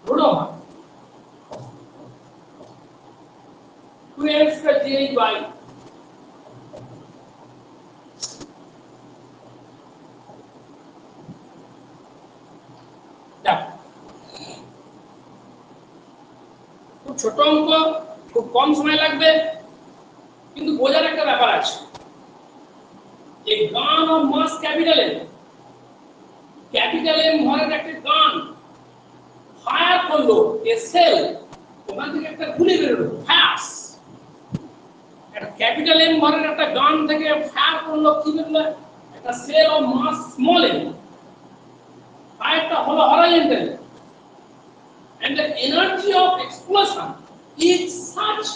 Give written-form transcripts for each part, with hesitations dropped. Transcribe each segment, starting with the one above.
ऋणभार 2m²gh/। খুব ছোট অঙ্ক, খুব কম সময় লাগবে, কিন্তু বোঝার একটা ব্যাপার আছে। এই গান অফ মাস ক্যাপিটাল এম ভরের একটা গান ফায়ার করলো, এ সেল, ওখান থেকে একটা গুলি বেরোলো, ফ্যাস। একটা ক্যাপিটাল এম ভরের একটা গান থেকে ফায়ার করলো, কি বেরোলো? একটা shell of mass small M. ফায়ারটা হলো horizontal, and the energy of explosion is such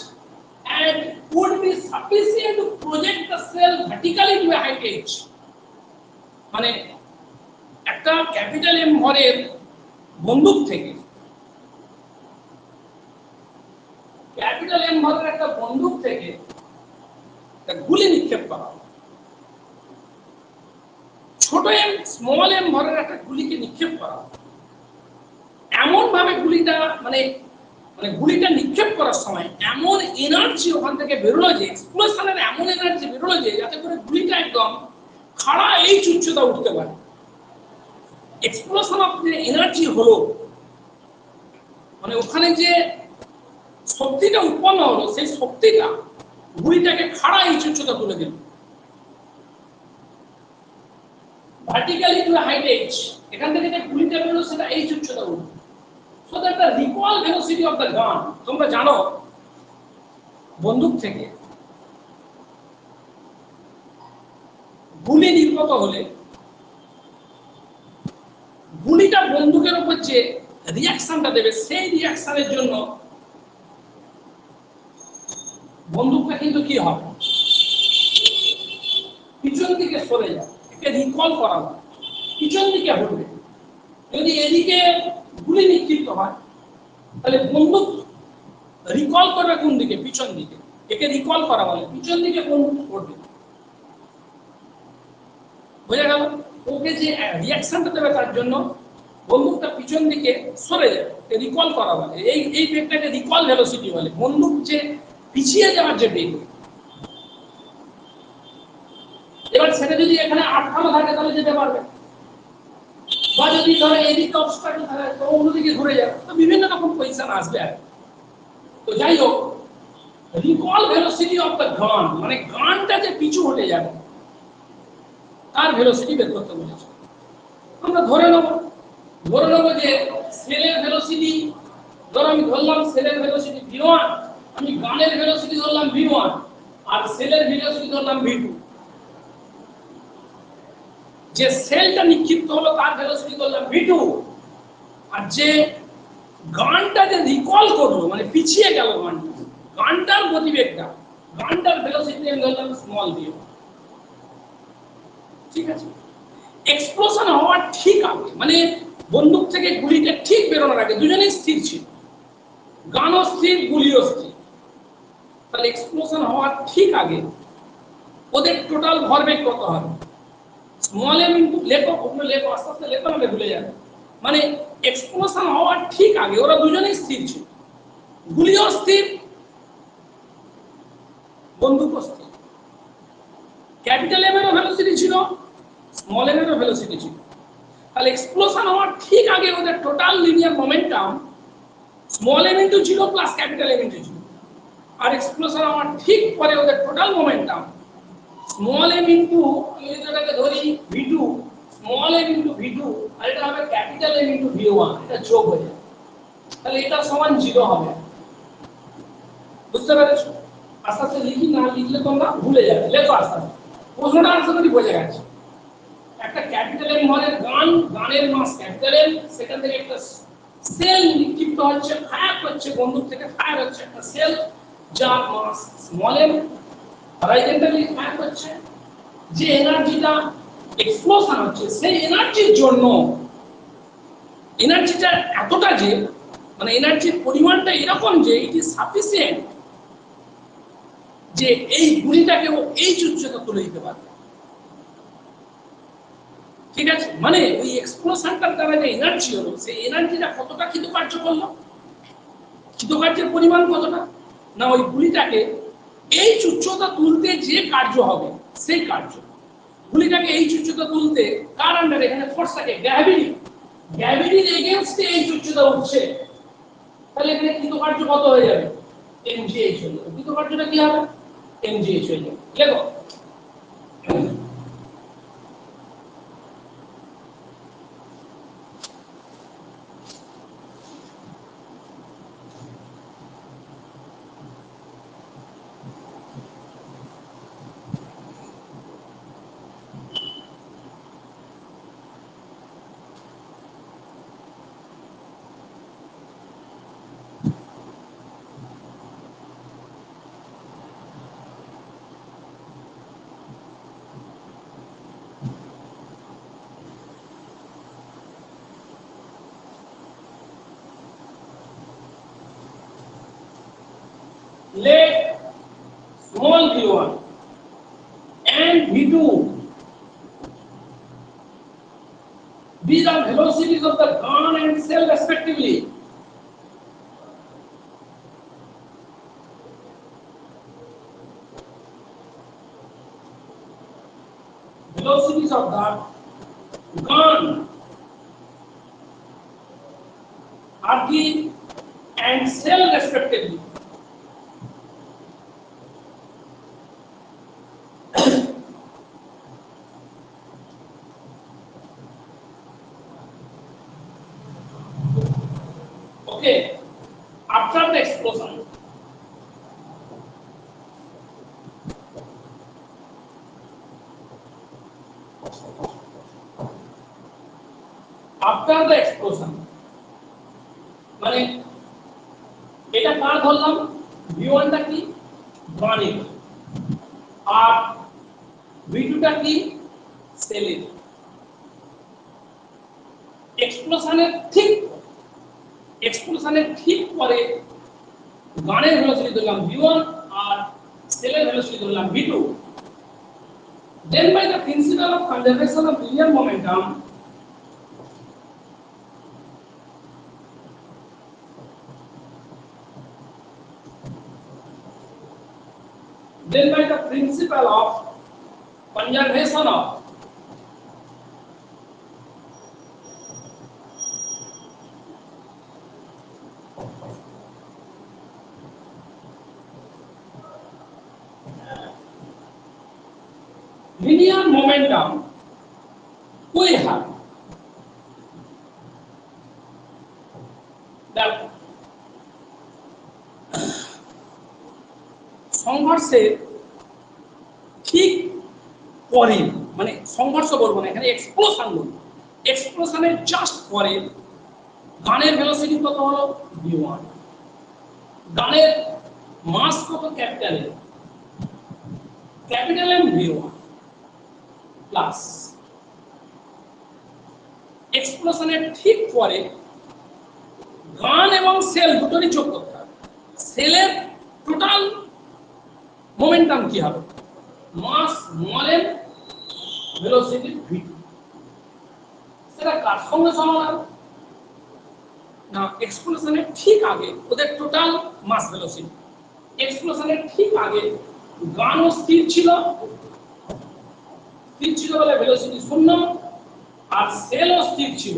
and would be sufficient to project the cell vertically to a height h। মানে একটা ক্যাপিটাল এম ভরের বন্দুক থেকে, ক্যাপিটাল এম ভরের একটা বন্দুক থেকে একটা গুলি নিক্ষেপ করা, ছোট এম স্মল এম ভরের একটা গুলিকে নিক্ষেপ করা, এমন ভাবে গুলিটা মানে গুলিটা নিক্ষেপ করার সময় এমন এনার্জি ওখান থেকে বেরোলো যে, এক্সপ্লোশনের এমন এনার্জি বেরোলো যে, যাতে করে গুলিটা একদম খাড়া এই উচ্চতা উঠতে পারে। এক্সপ্লোশন অফ যে এনার্জি হলো, মানে ওখানে যে শক্তিটা উৎপন্ন হলো, সেই শক্তিটা গুলিটাকে খাড়া এই উচ্চতা তুলে দিল, ভার্টিক্যালি টু হাইট h। এখান থেকে যে গুলিটা বেরোলো সেটা এই উচ্চতা উঠলো। So that the recoil velocity of the gun, তোমরা জানো বন্দুক থেকে গুলি নির্গত হলে গুলিটা বন্দুকের উপর যে রিঅ্যাকশনটা দেবে, সেই রিঅ্যাকশনের জন্য বন্দুকটা কিন্তু কি হবে? পিছন দিকে সরে যাবে, একে রিকল করা হয়, পিছন দিকে ঘুরবে। যদি এদিকে গুলি নিক্ষিপ্ত হয়, তাহলে বন্দুক রিকল করবে কোন দিকে? পিছন দিকে। একে রিকল করা বলে, পিছন দিকে বন্দুক করবে। বোঝা গেল? ওকে যে রিঅ্যাকশনটা দেবে তার জন্য বন্দুকটা পিছন দিকে সরে যাবে, রিকল করা বলে। এই বেগটাকে রিকল ভেলোসিটি বলে। বন্দুক যে পিছিয়ে যাওয়ার যে বেগ, এবার সেটা যদি এখানে আটকানো থাকে তাহলে যেতে পারবে, বা যদি ধরো এদিকে অবস্ট্রাকল থাকে তো অন্যদিকে ঘুরে যাবে। তো বিভিন্ন রকম পজিশন আসবে আর। তো যাই হোক, recall velocity of the gun, মানে গানটা যে পিছু হটে যাবে তার ভেলোসিটি বের করতে বলেছে। আমরা ধরে নেব যে সেলের ভেলোসিটি, ধরো আমি ধরলাম সেলের ভেলোসিটি v1, আমি গানের ভেলোসিটি ধরলাম v1, আর সেলের ভেলোসিটি ধরলাম v2। যে সেলটা নিক্ষিপ্ত হলো তার ভেলোসিটি ধরলাম v2, আর যে গানটা যে রিকল করলো মানে পিছিয়ে গেল গানটার গতিবেগটা, গানটার ভেলোসিটি আমি ধরলাম স্মল v1। ঠিক আছে? এক্সপ্লোশন হওয়ার ঠিক আগে, মানে বন্দুক থেকে গুলিটা ঠিক বেরোনোর আগে দুজনেই স্থির ছিল, গানও স্থির, গুলিও স্থির। তাহলে এক্সপ্লোশন হওয়ার ঠিক আগে ওদের টোটাল ভরবেগ কত হবে? স্মল এম ইনটু, লেখো ওগুলো লেখো, আস্তে আস্তে লেখো, না ভুলে যাবে। মানে এক্সপ্লোশন হওয়ার ঠিক আগে ওরা দুজনেই স্থির ছিল, গুলিও স্থির, বন্দুকও স্থির। ক্যাপিটাল এম এরও ভেলোসিটি ছিল, স্মল এম এরও ভেলোসিটি ছিল। তাহলে এক্সপ্লোশন হওয়ার ঠিক আগে ওদের total linear momentum small M into 0 plus capital M into 0, আর এক্সপ্লোশন হওয়ার ঠিক পরে ওদের total momentum small M into, আমি এটাকে ধরি v2, small M into v2, আর এটা হবে ক্যাপিটাল এম ইনটু v1, এটা যোগ হয়ে যাবে। তাহলে এটা সমান 0 হবে। বুঝতে পেরেছো? আস্তে আস্তে লিখি, না লিখলে তোমরা ভুলে যাবে। লেখো আস্তে আস্তে, প্রশ্নটা আনসার করি বোঝা গেছে। একটা ক্যাপিটাল এম ভরের গান, গানের মাস ক্যাপিটাল এম, সেখান থেকে একটা সেল নিক্ষিপ্ত হচ্ছে, ফায়ার করছে, বন্দুক থেকে ফায়ার হচ্ছে একটা সেল যার মাস স্মল এম, হরাইজন্টালি ফায়ার করছে। যে এনার্জিটা এক্সপ্লোশন হচ্ছে সেই এনার্জির জন্য, এনার্জিটা এতটা যে, মানে এনার্জির পরিমাণটা এরকম যে ইট ইজ সাফিসিয়েন্ট যে এই গুলিটাকে ও এই উচ্চতা তুলে দিতে পারবে। ঠিক আছে, মানে ওই এক্সপ্লোশনটার দ্বারা যে এনার্জি হলো, সেই এনার্জিটা কতটা কৃতকার্য করলো, কৃতকার্যের পরিমাণ কতটা, না ওই গুলিটাকে এই উচ্চতা তুলতে যে কার্য হবে সেই কার্য, গুলিটাকে এই উচ্চতা তুলতে কার আন্ডারে, এখানে ফোর্স থাকে গ্র্যাভিটি, গ্র্যাভিটির এগেইনস্টে এই উচ্চতা উঠছে, তাহলে এখানে কৃতকার্য কত হয়ে যাবে, mgh হয়ে যাবে। কৃতকার্যটা কি হবে, mgh হয়ে যাবে। দেখো let small v1 and v2 be the velocities of the gun and cell respectively. Velocities of the gun are the and cell respectively. Okay, after the explosion, after the explosion মানে এটা কার ধরলাম, v1 টা কি গানের, আর v2 টা কি সেলের। এক্সপ্লোশনের ঠিক পরে গানের ভেলোসিটি ধরলাম v1 আর সেলের ভেলোসিটি ধরলাম v2, then by the principle of conservation of linear momentum then by the principle of conservation of linear momentum कोई हाल দেখো সংঘর্ষের ঠিক পরে, মানে সংঘর্ষ বলবো না, এখানে এক্সপ্লোশন বলবো, এক্সপ্লোশনের জাস্ট পরে গানের ভেলোসিটি কত হলো v1, গানের মাস কত capital M, capital M v1 plus এক্সপ্লোশনের ঠিক পরে গান এবং সেল দুটোরই যোগ করতে হবে, সেলের টোটাল মোমেন্টাম কি হবে, মাস স্মল এম ভেলোসিটি v2, সেটা কার সঙ্গে সমান না এক্সপ্লোশনের ঠিক আগে ওদের টোটাল মাস ভেলোসিটি, এক্সপ্লোশনের ঠিক আগে গানও স্থির ছিল বলে ভেলোসিটি 0, আর সেলও স্থির ছিল,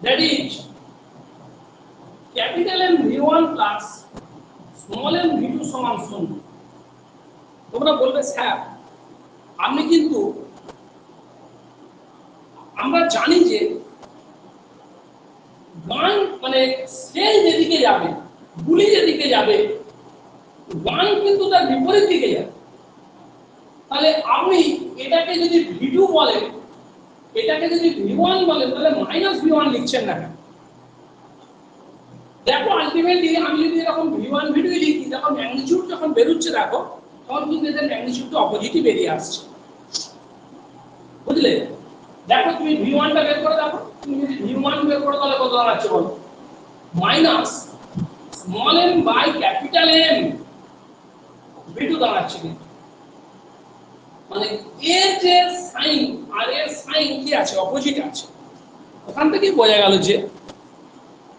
that is capital M v1 plus small M v2 সমান 0। তোমরা বলবে স্যার আপনি কিন্তু, আমরা জানি যে গান মানে সেল যেদিকে যাবে, গুলি যেদিকে যাবে, গান কিন্তু তার বিপরীত দিকে যাবে, তাহলে আপনি এটাকে যদি v2 বলেন, এটাকে যদি v1 বলেন, তাহলে -v1 লিখছেন না কেন? দেখো আলটিমেটলি আমি যদি এরকম v1 v2 লিখি, তখন ম্যাগনিটিউড যখন বেরোচ্ছে দেখো, তখন কিন্তু এদের ম্যাগনিটিউডটা অপোজিটই বেরিয়ে আসছে, বুঝলে? দেখো তুমি v1 টা বের করে দেখো, তুমি যদি v1 বের করো তাহলে কত দাঁড়াচ্ছে বলো, minus small m by capital M v2 দাঁড়াচ্ছে, কিন্তু মানে এর যে সাইন আর এর সাইন কি আছে, অপোজিট আছে। ওখান থেকে বোঝা গেল যে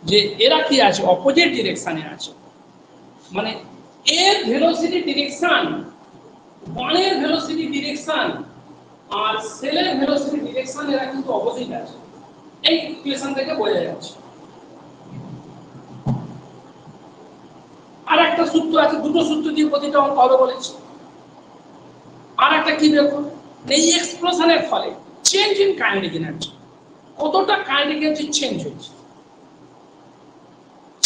যে এরা কি আছে, অপোজিট ডিরেকশনে আছে। মানে এর ভেলোসিটি ডিরেকশন, ওয়ানের ভেলোসিটি ডিরেকশন আর সেলের ভেলোসিটি ডিরেকশন এরা কিন্তু অপোজিট আছে। এই ইকুয়েশন থেকে বোঝা যাচ্ছে। আর একটা সূত্র আছে, দুটো সূত্র দিয়ে প্রতিটা অঙ্ক হবে বলেছি। আর একটা কি দেখো, এই এক্সপ্লোশনের ফলে চেঞ্জ ইন কাইনেটিক এনার্জি, কতটা কাইনেটিক এনার্জি চেঞ্জ হয়েছে।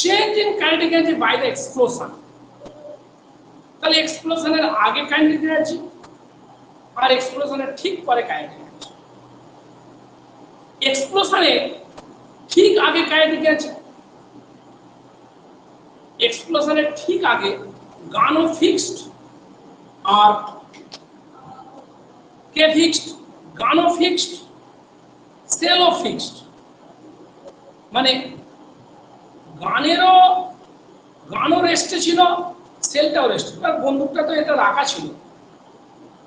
Change in kinetic energy by the explosion. তাহলে এক্সপ্লোশনের আগে কাইনেটিক এনার্জি আর এক্সপ্লোশনের ঠিক পরে কাইনেটিক এনার্জি। এক্সপ্লোশনের ঠিক আগে কাইনেটিক এনার্জি, এক্সপ্লোশনের ঠিক আগে গানও ফিক্সড আর কে ফিক্সড, গানও ফিক্সড, সেলও ফিক্সড। মানে গানও রেস্টে ছিল, সেলটাও রেস্টে। বন্দুকটা তো এটা রাখা ছিল,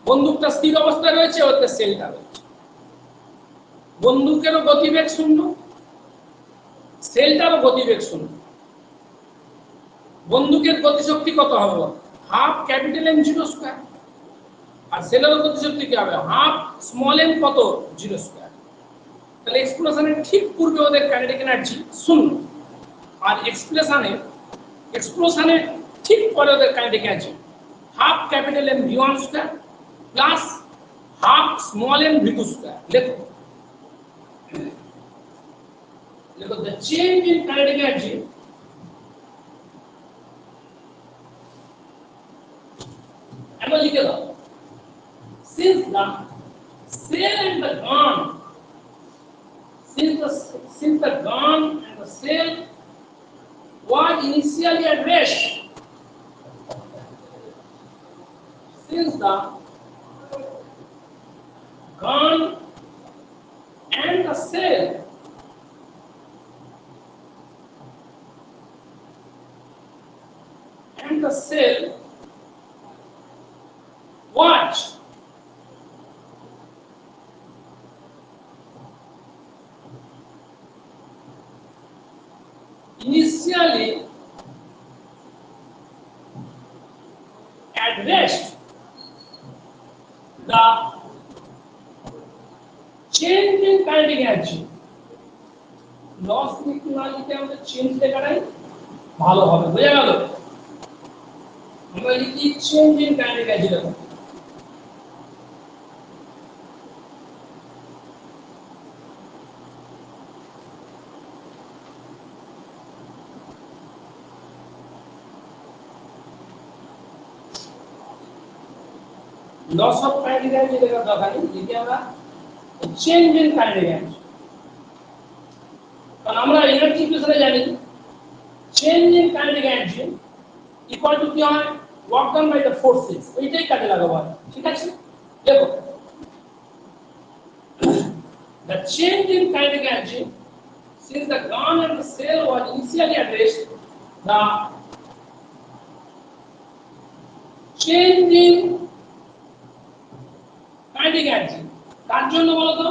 বন্দুকটা স্থির অবস্থায় রয়েছে, ওতে সেলটা রয়েছে। বন্দুকেরও গতিবেগ শূন্য, সেলটারও গতিবেগ শূন্য। বন্দুকের গতিশক্তি কত হবে, half capital M zero square, আর সেলের গতিশক্তি কি হবে, হাফ স্মল এম কত, জিরো স্কোয়ার। তাহলে এক্সপ্লোশনের ঠিক পূর্বে ওদের কাইনেটিক এনার্জি শূন্য, আর এক্সপ্লোশনের ঠিক পরে ওদের kinetic energy half capital M V one square plus half small M V two square. লেখো the change in kinetic energy এবার লিখে দাও, since the cell and the gun, since the gun and the cell was initially at rest, since the gun and the cell was initially at rest, the change in kinetic energy loss লিখতে আমাদের change লেখাটাই ভালো হবে, বোঝা গেল। আমরা লিখি change in kinetic energy লেখো। Loss of kinetic energy লেখার দরকার নেই, লিখি আমরা চেঞ্জ ইন কাইনেটিক এনার্জি। কারণ আমরা এনার্জি ইকুয়েশনে জানি change in kinetic energy equal to কি হয়, work done by the forces. ওইটাই কাজে লাগাবো, ঠিক আছে। দেখো, the change in kinetic energy since the gun and the cell was initially at rest, the change in kinetic energy কার জন্য বলো তো,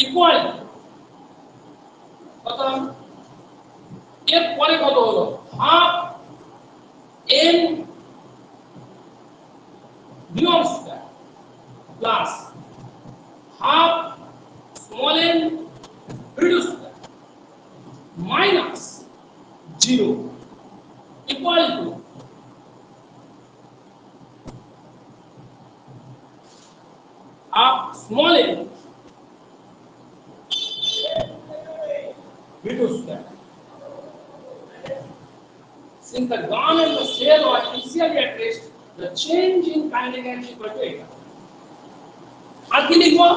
ইকুয়াল কত, এর পরে কত হলো, half M V one square plus half small M V two square minus 0 equal to half small m v2 square. Since the gun and the cell are initially at rest, the change in kinetic energy equal to 8. আর কি লিখবো,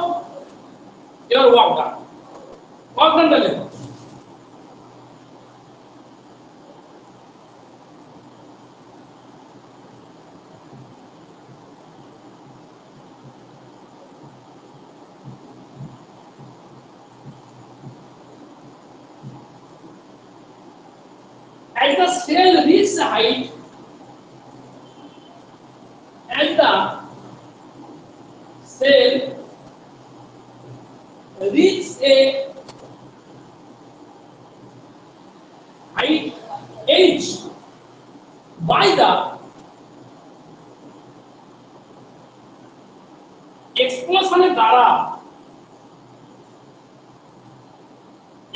এবার work ডানটা লিখো। As the cell reaches the height, as the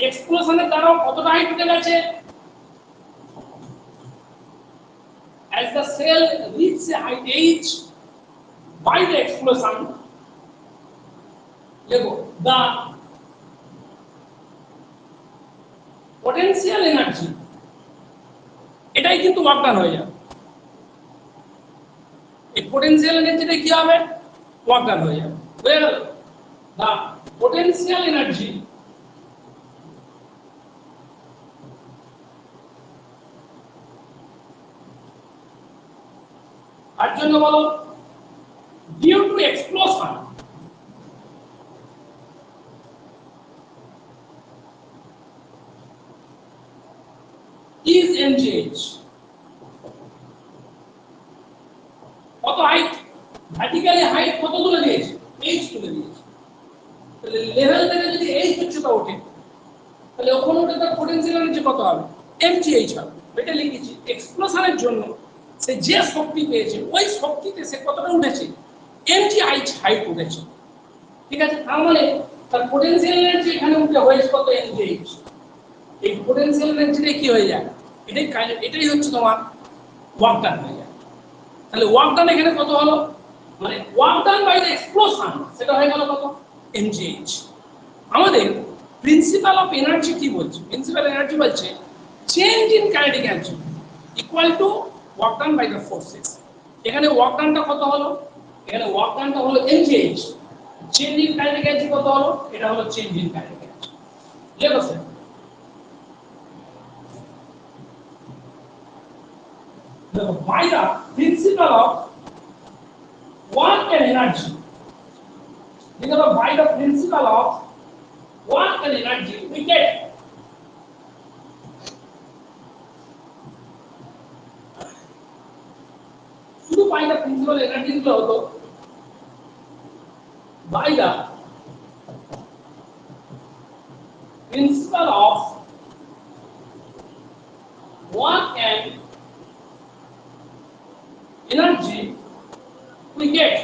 এক্সপ্লোশনের দ্বারাও কতটা height উঠে গেছে? as the cell reaches a height h by the explosion, দেখো the potential energy, এটাই কিন্তু ওয়ার্ক ডান হয়ে যাবে। এই পোটেনশিয়াল এনার্জিটা কি হবে? ওয়ার্ক ডান হয়ে যাবে। বুঝে গেল? the potential energy আর জন্য বলো due to explosion is mgh, কত হাইট? ভার্টিক্যালি হাইট কত তুলে দিয়েছে? h তুলে দিয়েছে। তাহলে লেভেল থেকে যদি h উচ্চতা ওঠে তাহলে ওখানে ওঠে তার পোটেনশিয়াল এনার্জি কত হবে? mgh হবে। এটা লিখেছি এক্সপ্লোশনের জন্য সে যে শক্তি পেয়েছে ওই শক্তিতে সে কতটা উঠেছে? mgh হাইট উঠেছে। ঠিক আছে, তার মানে তার পোটেনশিয়াল এনার্জি এখানে উঠে হয়েছে কত? mgh। এই পোটেনশিয়াল এনার্জিটা কি হয়ে যায়? এটাই হচ্ছে তোমার ওয়ার্ক ডান হয়ে যায়। তাহলে ওয়ার্ক ডান এখানে কত হলো? মানে work done by the explosion সেটা হয়ে গেল কত? mgh। আমাদের প্রিন্সিপাল অফ এনার্জি কি বলছে? প্রিন্সিপাল এনার্জি বলছে change in kinetic energy equal to work done by the forces. এখানে ওয়ার্ক ডানটা কত হলো? এখানে ওয়ার্ক ডানটা হলো mgh। Change in kinetic energy কত হলো? এটা হলো চেঞ্জ ইন কাইনেটিক এনার্জি। লেখো sir. by the principle of work and energy, because by the principle of work and energy we get শুধু by the principle energy দিলে হতো by the principle of work and energy we get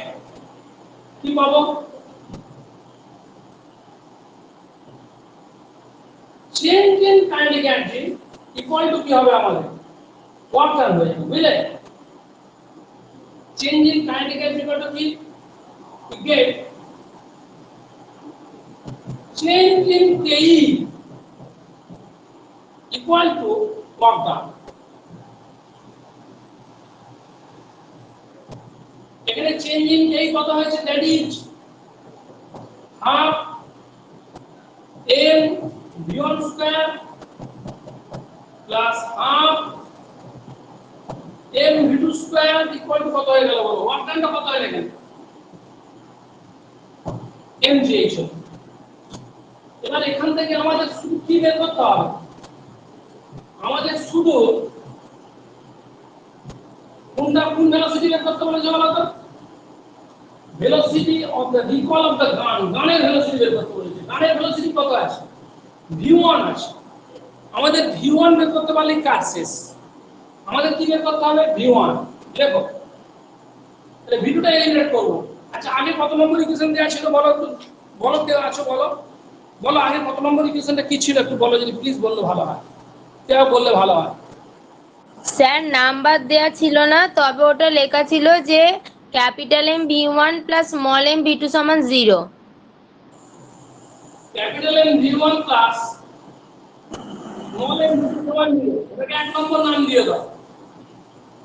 কি পাবো? Change in kinetic energy equal to কি হবে আমাদের? Work done হয়ে যাবে। বুঝলে? Change in kinetic energy equal to কি? we get change in ke equal to work done। এখানে চেঞ্জ ইন কে কত হয়েছে? That is half m v1 square plus half m v2 square equal to কত হয়ে গেল বলো? ওয়ার্ক ডানটা কত হয়ে গেল? mgh। এবার এখান থেকে আমাদের শুধু কি বের করতে হবে? আমাদের শুধু কোনটা কোন ভেলোসিটি বের করতে বলেছে বলো তো? Velocity of the recall of the gun, গানের ভেলোসিটি বের করতে বলেছে। গানের ভেলোসিটি কত আছে? v1 আছে। আমাদের v1 বের করতে পারলে কাজ শেষ। আমাদের কি বের করতে হবে? v1। দেখো তাহলে v2 টা এলিমিনেট করব। আচ্ছা আগে কত নম্বর ইকুয়েশন দেয়া ছিল বলো তো? বলো কে আছো বলো? বলো আগে কত নম্বর ইকুয়েশনটা কি ছিল একটু বলো, যদি প্লিজ বললে ভালো হয়। কেউ বললে ভালো হয়। স্যার নাম্বার দেয়া ছিল না, তবে ওটা লেখা ছিল যে capital M v1 plus small M v2 সমান 0। Capital M v1 plus small M v2 সমান 0। এটাকে এক নম্বর নাম দিয়ে দাও,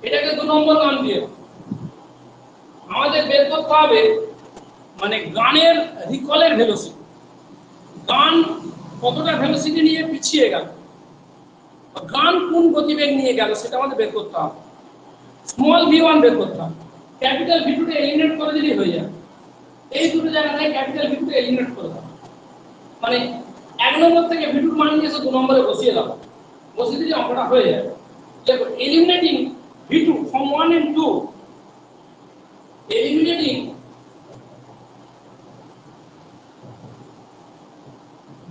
এটাকে দু নম্বর নাম দিয়ে দাও। আমাদের বের করতে হবে মানে গানের রিকলের ভেলোসিটি। গান কতটা ভেলোসিটি নিয়ে পিছিয়ে গেল, গান কোন গতিবেগ নিয়ে গেল সেটা আমাদের বের করতে হবে। স্মল v1 বের করতে হবে, ক্যাপিটাল v2 কে এলিমিনেট করে দিলেই হয়ে যাবে। এই দুটো জায়গায় ক্যাপিটাল v2 কে এলিমিনেট করে দাও, মানে এক নম্বর থেকে v2 মান নিয়ে এসে দু নম্বরে বসিয়ে দাও, বসিয়ে দিলে অঙ্কটা হয়ে যাবে। দেখো eliminating v2 from 1 and 2, eliminating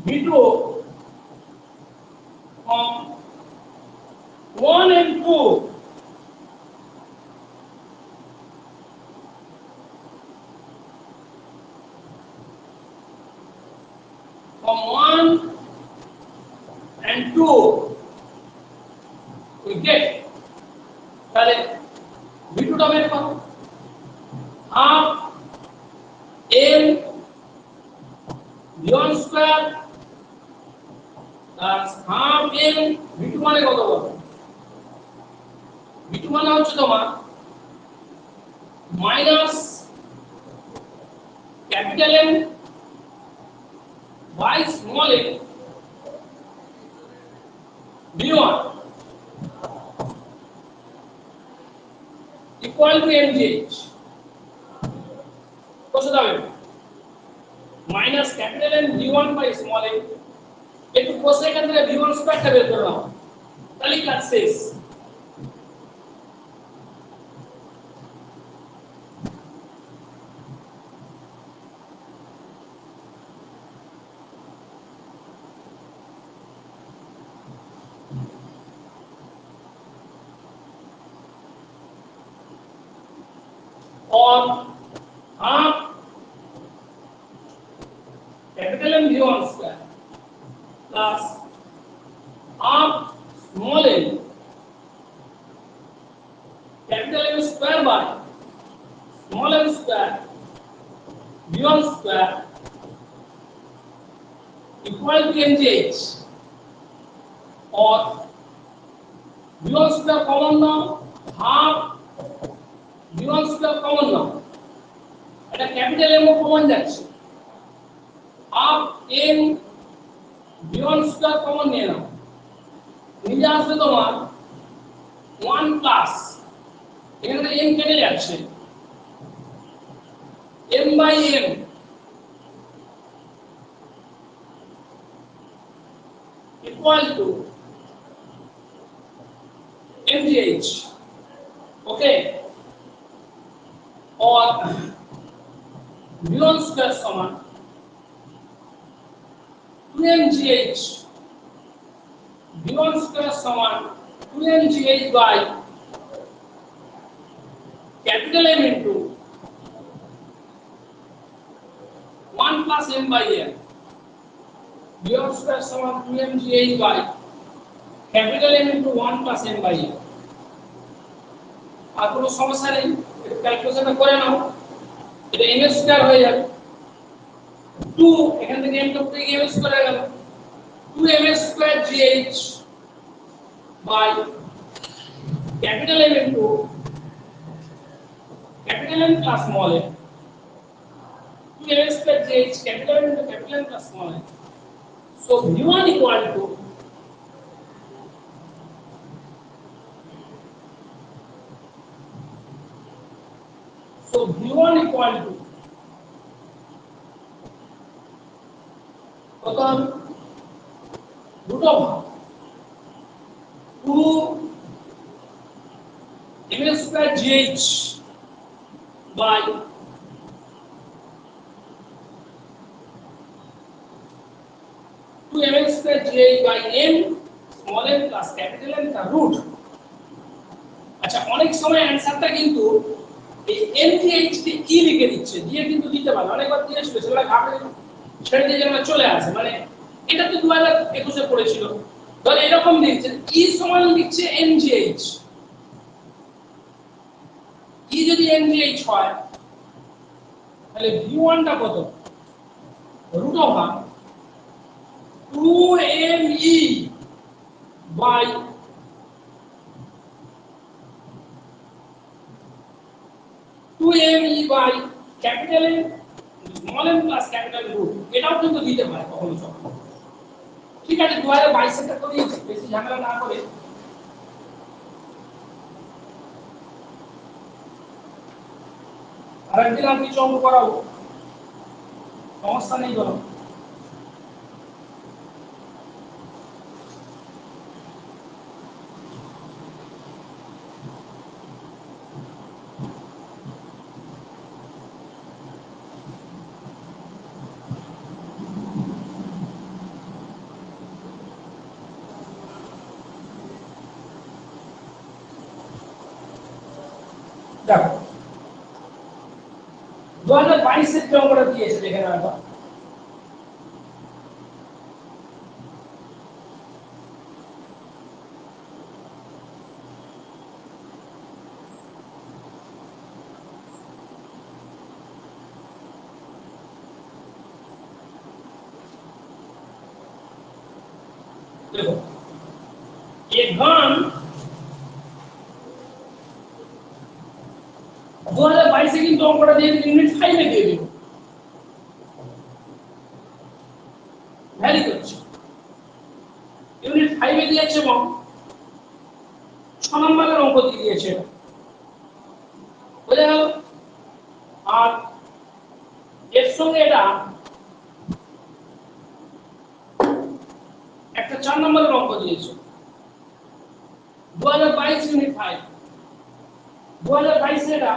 v2 from 1 and 2, from 1 and 2 we get তাহলে v2 টা বের করো half m v1 square plus half m v2 মানে কত বলো v2 মানে হচ্ছে তোমার minus capital M by small m v1 equal to mgh কত দাঁড়াবে minus capital M v1 by small m একটু কোষে এখান থেকে v1 স্কয়ারটা বের করে নাও তাহলে ক্লাস শেষ और half capital M v1 square plus half small m capital M square by small m square v1 square equal to mgh और v1 square common now half v1 square common now এটা capital M common যাচ্ছে half m v1 square common নিয়ে নাও নিচে আসবে তোমার 1 plus এখানে m কেটে যাচ্ছে m by m equal to mgh okay और v1 स्क्वायर समान 2mgh v1 स्क्वायर समान 2mgh by capital M into 1 plus m by m v1 square समान 2mgh by capital M into 1 plus m by m আর কোনো সমস্যা নেই এটা ক্যালকুলেশনটা করে নাও এটা m স্কয়ার হয়ে যাবে 2 এখান থেকে m টপ থেকে m স্কয়ার হয়ে গেল 2m square gh by capital M into capital M plus small m 2m square gh capital M into capital M plus small m so v1 equal to so v1 equal to কত root of 2 m square gh by 2 m square gh by m small m plus capital M का root আচ্ছা অনেক সময় অ্যানসারটা কিন্তু এই mgh কে কি লিখে দিচ্ছে দিয়ে কিন্তু দিতে পারে অনেকবার দিয়েছিল সেগুলো ঘাটে ছেড়ে দিয়ে যেন চলে আসে মানে এটা তো 2021 এ পড়েছিল ধর এরকম দিচ্ছে e সমান লিখছে mgh e যদি mgh হয় তাহলে v1 টা কত root over 2me by by capital M small m plus capital root এটাও কিন্তু দিতে পারে কখনো কখনো ঠিক আছে 2022 এর করে দিয়েছি বেশি ঝামেলা না করে আরেকদিন আমি কিছু অঙ্ক করাবো সমস্যা নেই বলো দেখো 2022 এর যে অঙ্কটা দিয়েছে দেখে নাও একবার देखो एक घन 2022 কিন্তু অঙ্কটা দিয়ে ইউনিট 5 এ দিয়ে দিব ভ্যারি করছে ইউনিট 5 এ দিয়েছে এবং 6 নম্বরের অঙ্ক দিয়ে দিয়েছে বুঝে গেল আর এর সঙ্গে এটা একটা 4 নম্বরের অঙ্ক দিয়েছে 2022 ইউনিট 5 2022 এটা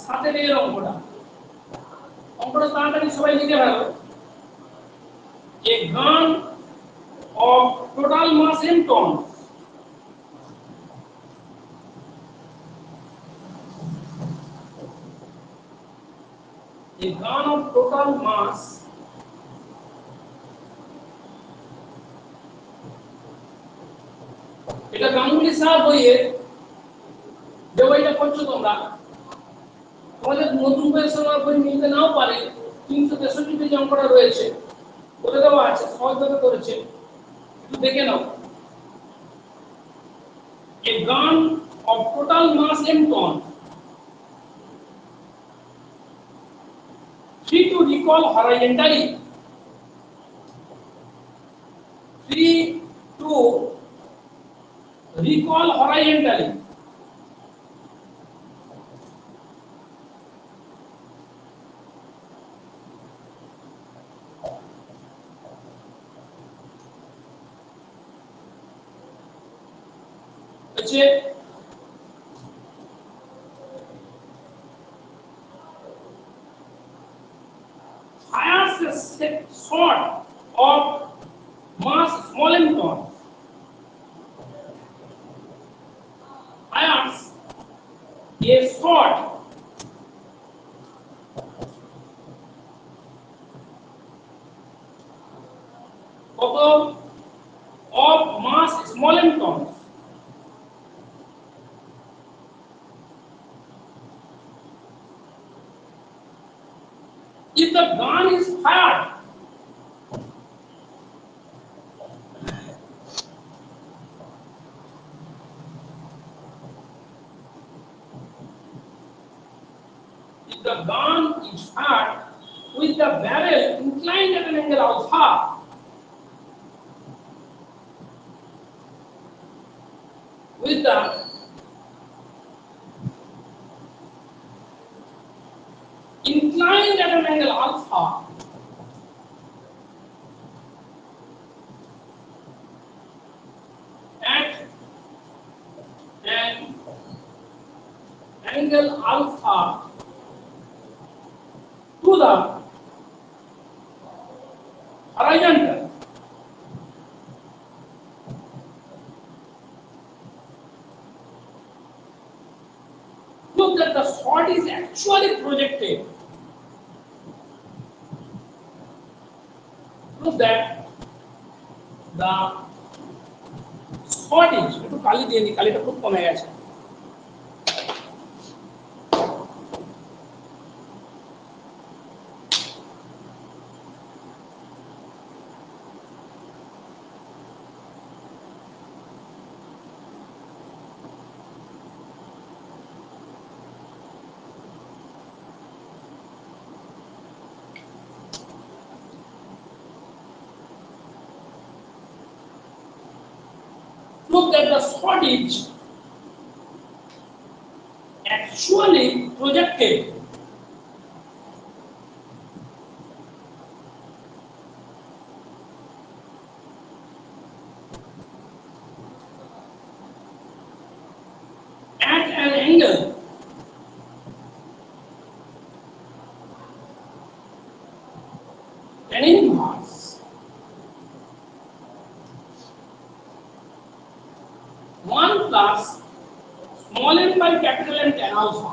7 এর অঙ্কটা তাড়াতাড়ি সবাই লিখে ফেলো a gun of total mass in tons a gun of total mass এটা গাঙ্গুলি সাহেব বইয়ে যে বইটা পড়ছো তোমরা তোমাদের নতুন বইয়ের সঙ্গে বই মিলতে নাও পারে 363 পেজ অঙ্কটা রয়েছে বলে দেওয়া আছে সহজভাবে করেছে একটু দেখে নাও a gun of total mass in ton free to recall horizontally free to recall horizontally হচ্ছে fires a sort of mass small in ton fires a sort of mass small in tons if the gun is fired if the gun is fired with the barrel inclined at an angle alpha with the inclined at an angle alpha at an angle alpha to the horizontal prove that the shot is actually projected prove that the shot is একটু কালি দিয়ে নি কালিটা খুব কমে গেছে prove that the shot is actually projected at an angle an inverse 1 plus small m by capital M tan alpha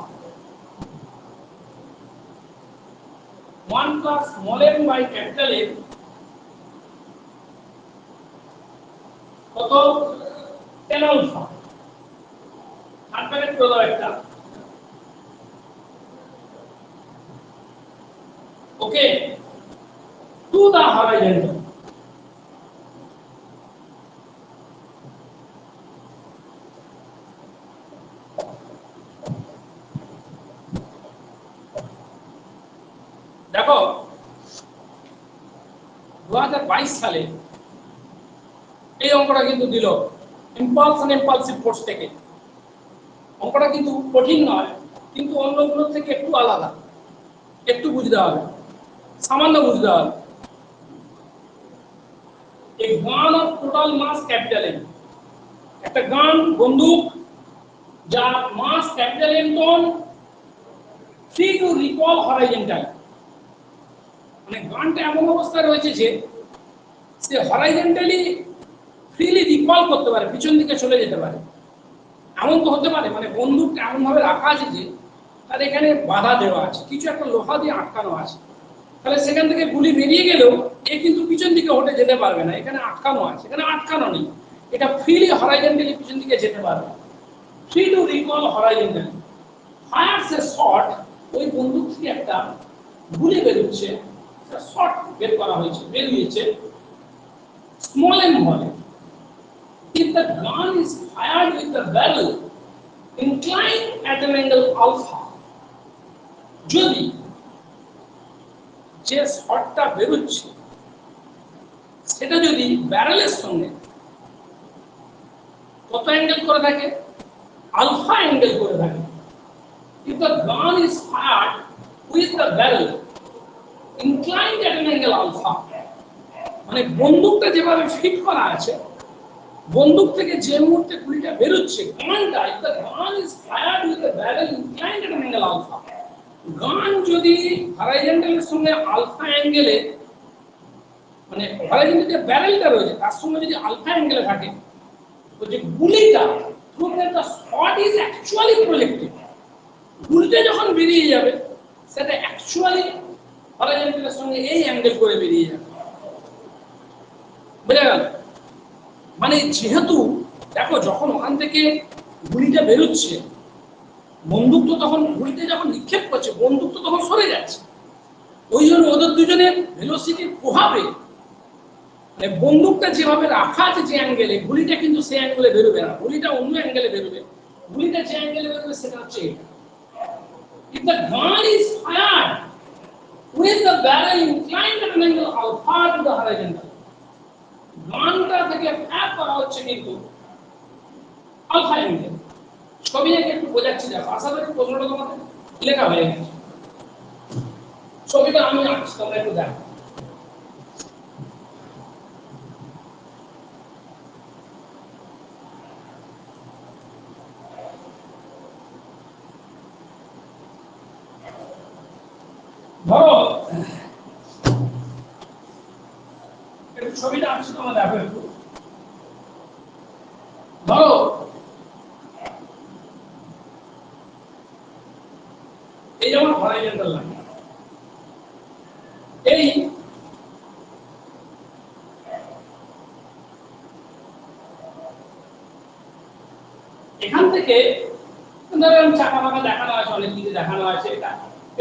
1 plus small m by capital M কত tan alpha আটটাকে করে দাও একটা ওকে to the horizontal দেখো 2022 সালে এই অঙ্কটা কিন্তু দিল ইম্পালস এন্ড ইম্পালসিভ ফোর্স থেকে। অঙ্কটা কিন্তু কঠিন নয়, কিন্তু অন্যগুলো থেকে একটু আলাদা, একটু বুঝতে হবে, সামান্য বুঝতে হবে। A gun of total mass capital M, একটা গান বন্দুক যার mass capital M ton, free to recoil horizontal, মানে গানটা এমন অবস্থায় রয়েছে যে সে হরাইজন্টালি ফ্রিলি রিকল করতে পারে, পিছন দিকে চলে যেতে পারে। এমন তো হতে পারে মানে বন্দুকটা এমন ভাবে রাখা আছে যে তার এখানে বাধা দেওয়া আছে, কিছু একটা লোহা দিয়ে আটকানো আছে, তাহলে সেখান থেকে গুলি বেরিয়ে গেলেও এ কিন্তু পিছন দিকে হটে যেতে পারবে না, এখানে আটকানো আছে, এখানে আটকানো নেই, এটা ফ্রিলি হরাইজন্টালি পিছন দিকে যেতে পারবে। Free to recoil horizontally, fires a shot, ওই বন্দুক থেকে একটা গুলি বেরোচ্ছে, একটা শট বের করা হয়েছে, বেরিয়েছে small and molle. If the gun is fired with the barrel inclined at an angle alpha, যদি যে শটটা বেরোচ্ছে সেটা যদি ব্যারেলের সঙ্গে কত অ্যাঙ্গেল করে থাকে, আলফা অ্যাঙ্গেল করে থাকে। If the gun is fired with the barrel inclined at an angle alpha, মানে বন্দুকটা যেভাবে ফিট করা আছে, বন্দুক থেকে যে মুহূর্তে গুলিটা বেরোচ্ছে, গানটা if the gun is fired with the barrel inclined at an angle alpha, গান যদি হরাইজন্টালের সঙ্গে আলফা অ্যাঙ্গেলে, মানে হরাইজন্টাল যে ব্যারেলটা রয়েছে তার সঙ্গে যদি আলফা অ্যাঙ্গেলে থাকে, তো যে গুলিটা through the shot is actually projected, গুলিটা যখন বেরিয়ে যাবে সেটা অ্যাকচুয়ালি হরাইজন্টালের সঙ্গে এই অ্যাঙ্গেল করে বেরিয়ে যাবে। বুঝা গেল? মানে যেহেতু দেখো যখন ওখান থেকে গুলিটা বেরোচ্ছে, বন্দুক তো তখন গুলিটা যখন নিক্ষেপ করছে বন্দুক তো তখন সরে যাচ্ছে, ওই জন্য ওদের দুজনের ভেলোসিটির প্রভাবে মানে বন্দুকটা যেভাবে রাখা আছে যে অ্যাঙ্গেলে, গুলিটা কিন্তু সেই অ্যাঙ্গেলে বেরোবে না, গুলিটা অন্য অ্যাঙ্গেলে বেরোবে, গুলিটা যে অ্যাঙ্গেলে বেরোবে সেটা হচ্ছে এটা। If the gun is fired with the barrel inclined at an angle alpha to the horizontal, গানটা থেকে ফায়ার করা হচ্ছে কিন্তু আলফা অ্যাঙ্গেল। ছবি এঁকে একটু বোঝাচ্ছি, দেখো আশা করি প্রশ্নটা তোমাদের লেখা হয়ে গেছে। ছবিটা আমি আঁকছি, তোমরা একটু দেখো। ধরো একটু ছবিটা আঁকছি, তোমরা দেখো একটু। ধরো এই যেমন হরাইজন্টাল লাইন, এই এখান থেকে ধরো চাকা ফাঁকা দেখানো আছে, অনেক কিছু দেখানো আছে, এটা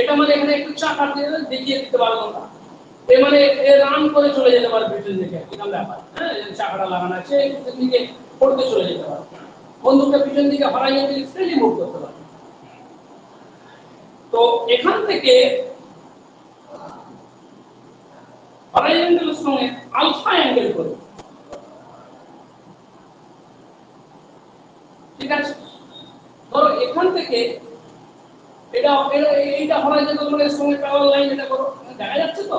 এটা মানে এখানে একটু চাকা দিয়ে দেখিয়ে দিতে পারবো না, এ মানে এ রান করে চলে যেতে পারে পিছন দিকে, এরকম ব্যাপার। হ্যাঁ, চাকাটা লাগানো আছে, পিছন দিকে পড়তে চলে যেতে পারে, বন্দুকটা পিছন দিকে হরাইজন্টালি ফ্রিলি মুভ করতে পারে। তো এখান থেকে হরাইজন্টালের সঙ্গে আলফা অ্যাঙ্গেল করে, ঠিক আছে? ধরো এখান থেকে এটা এইটা হরাইজন্টাল মানে সঙ্গে প্যারালাল লাইন, এটা করো, দেখা যাচ্ছে তো?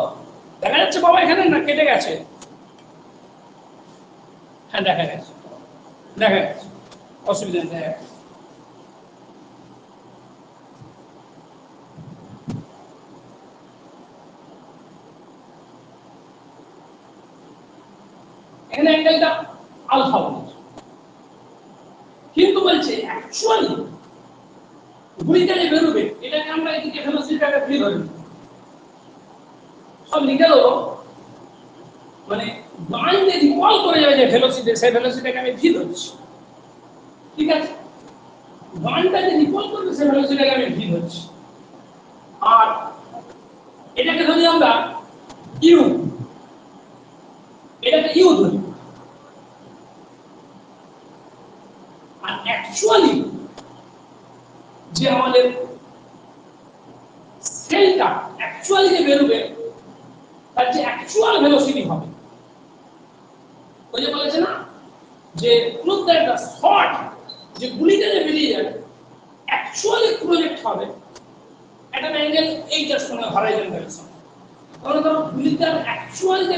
দেখা যাচ্ছে বাবা এখানে, না কেটে গেছে? হ্যাঁ দেখা গেছে, দেখা গেছে, অসুবিধা নেই, দেখা গেছে। এখানে অ্যাঙ্গেলটা আলফা বলছে, কিন্তু বলছে অ্যাকচুয়ালি গুলিটা যে বেরোবে এটাকে আমরা এদিকে ভেলোসিটিটাকে ভি ধরে নিই, সব লিখে দেবো, মানে গান যে রিকল করে যাবে যে ভেলোসিটি, সেই ভেলোসিটিটাকে আমি ভি ধরছি, ঠিক আছে? গানটা যে রিকল করবে সেই ভেলোসিটিটাকে আমি ভি ধরছি, আর এটাকে ধরি আমরা ইউ, এটাকে ইউ ধরি। আর অ্যাকচুয়ালি যে আমাদের সেইটা অ্যাকচুয়ালি যে বেরোবে তার যে অ্যাকচুয়াল ভেলোসিটি হবে, ওই যে বলেছে না যে প্রুফ দ্যাট দ্য থট যে গুলিটা যে বেরিয়ে যাবে অ্যাকচুয়ালি প্রজেক্ট হবে একটা অ্যাঙ্গেল এইটার সঙ্গে হরাইজন্টালের সঙ্গে, তাহলে ধরো গুলিটার অ্যাকচুয়াল যে